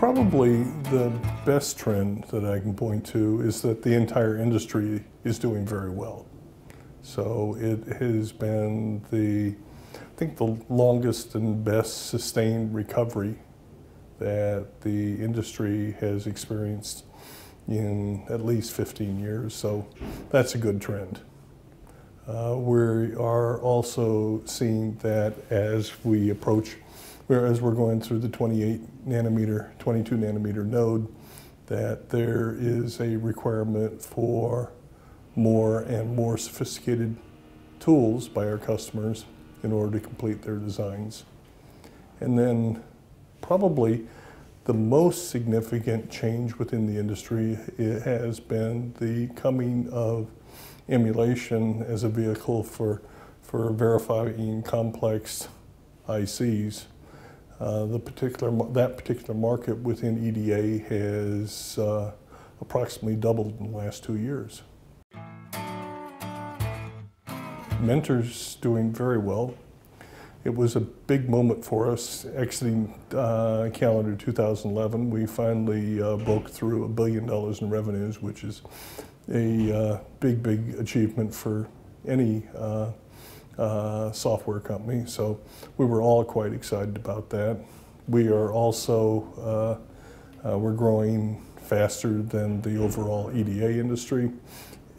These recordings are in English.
Probably the best trend that I can point to is that the entire industry is doing very well. So it has been I think the longest and best sustained recovery that the industry has experienced in at least 15 years. So that's a good trend. We are also seeing that as we approach, whereas we're going through the 28 nanometer, 22 nanometer node, that there is a requirement for more and more sophisticated tools by our customers in order to complete their designs. And then probably the most significant change within the industry has been the coming of emulation as a vehicle for verifying complex ICs. That particular market within EDA has approximately doubled in the last 2 years. Mentor's doing very well. It was a big moment for us exiting calendar 2011. We finally broke through $1 billion in revenues, which is a big achievement for any software company. So we were all quite excited about that. We are also, we're growing faster than the overall EDA industry,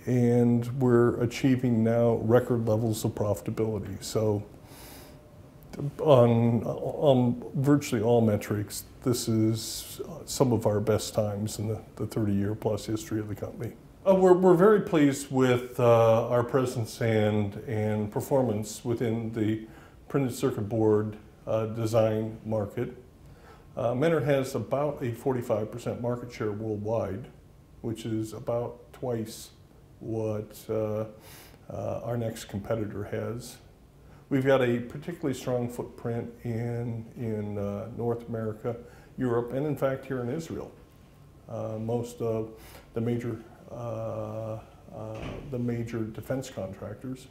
and we're achieving now record levels of profitability. So on virtually all metrics, this is some of our best times in the 30-year plus history of the company. We're very pleased with our presence and performance within the printed circuit board design market. Mentor has about a 45% market share worldwide, which is about twice what our next competitor has. We've got a particularly strong footprint in North America, Europe, and in fact here in Israel. Most of the major defense contractors,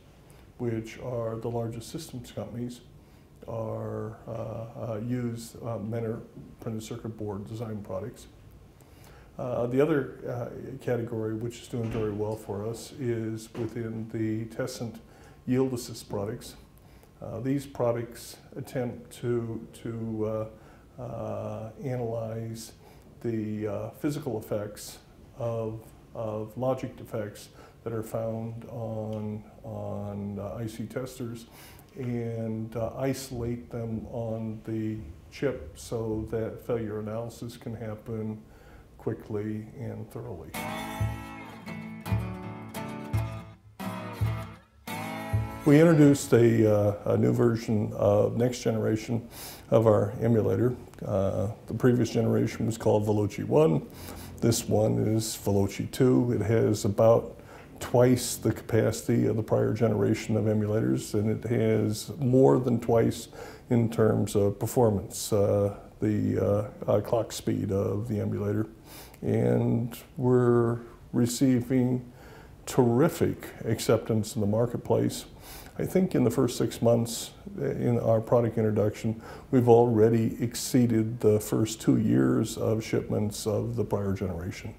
which are the largest systems companies, use Mentor printed circuit board design products. The other category, which is doing very well for us, is within the test and yield assist products. These products attempt to analyze the physical effects of logic defects that are found on IC testers and isolate them on the chip so that failure analysis can happen quickly and thoroughly. We introduced a new version of next generation of our emulator. The previous generation was called Veloci 1. This one is Veloci 2. It has about twice the capacity of the prior generation of emulators, and it has more than twice in terms of performance, the clock speed of the emulator. And we're receiving terrific acceptance in the marketplace. I think in the first 6 months in our product introduction, we've already exceeded the first 2 years of shipments of the prior generation.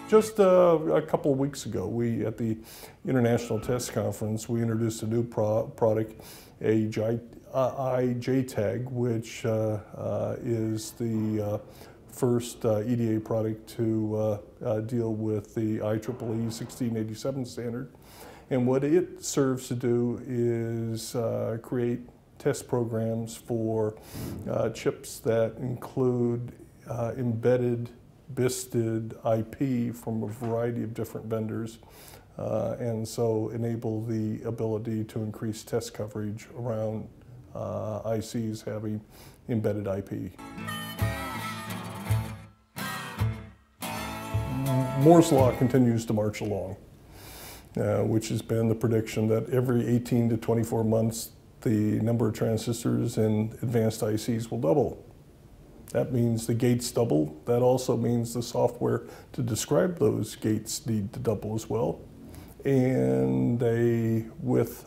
Just a couple of weeks ago, at the International Test Conference, we introduced a new product, a iJTAG, which is the first EDA product to deal with the IEEE 1687 standard. And what it serves to do is create test programs for chips that include embedded BISTed IP from a variety of different vendors, and so enable the ability to increase test coverage around ICs having embedded IP. Moore's Law continues to march along, which has been the prediction that every 18 to 24 months the number of transistors in advanced ICs will double. That means the gates double. That also means the software to describe those gates need to double as well. And with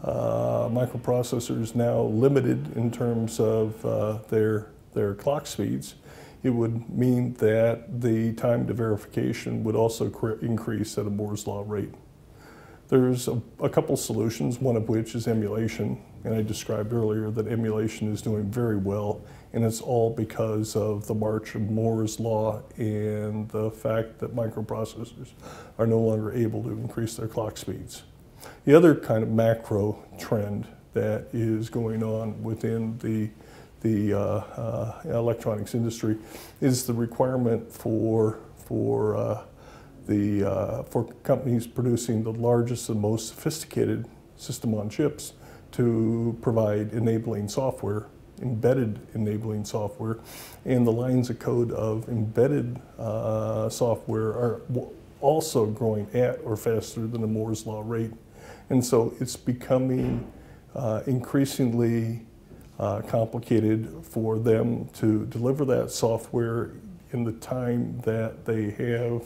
microprocessors now limited in terms of their clock speeds, it would mean that the time to verification would also increase at a Moore's Law rate. There's a couple solutions, one of which is emulation, and I described earlier that emulation is doing very well, and it's all because of the march of Moore's Law and the fact that microprocessors are no longer able to increase their clock speeds. The other kind of macro trend that is going on within the electronics industry is the requirement for companies producing the largest and most sophisticated system on chips to provide enabling software, embedded enabling software, and the lines of code of embedded software are also growing at or faster than the Moore's Law rate. And so it's becoming increasingly complicated for them to deliver that software in the time that they have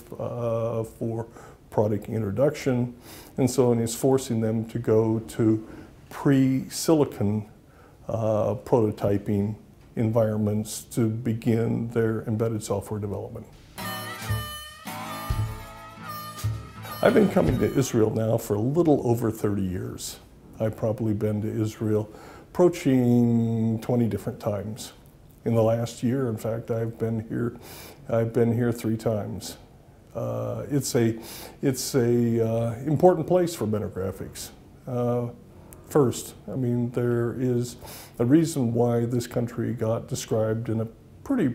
for product introduction. And so it's forcing them to go to pre-silicon prototyping environments to begin their embedded software development. I've been coming to Israel now for a little over 30 years. I've probably been to Israel approaching 20 different times. In the last year, in fact, I've been here 3 times. It's a important place for mental graphics. First, I mean, there is a reason why this country got described in a pretty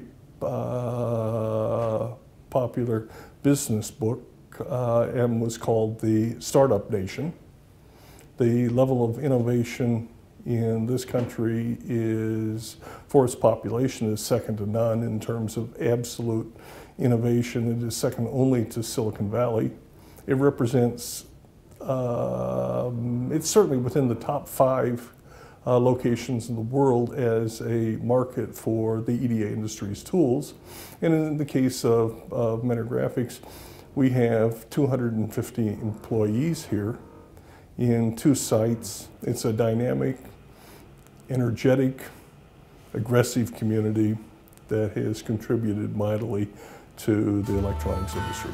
popular business book and was called the Startup Nation. The level of innovation in this country is, for its population, is second to none in terms of absolute innovation. It is second only to Silicon Valley. It represents, it's certainly within the top 5 locations in the world as a market for the EDA industry's tools. And in the case of Mentor Graphics, we have 250 employees here in 2 sites. It's a dynamic, energetic, aggressive community that has contributed mightily to the electronics industry.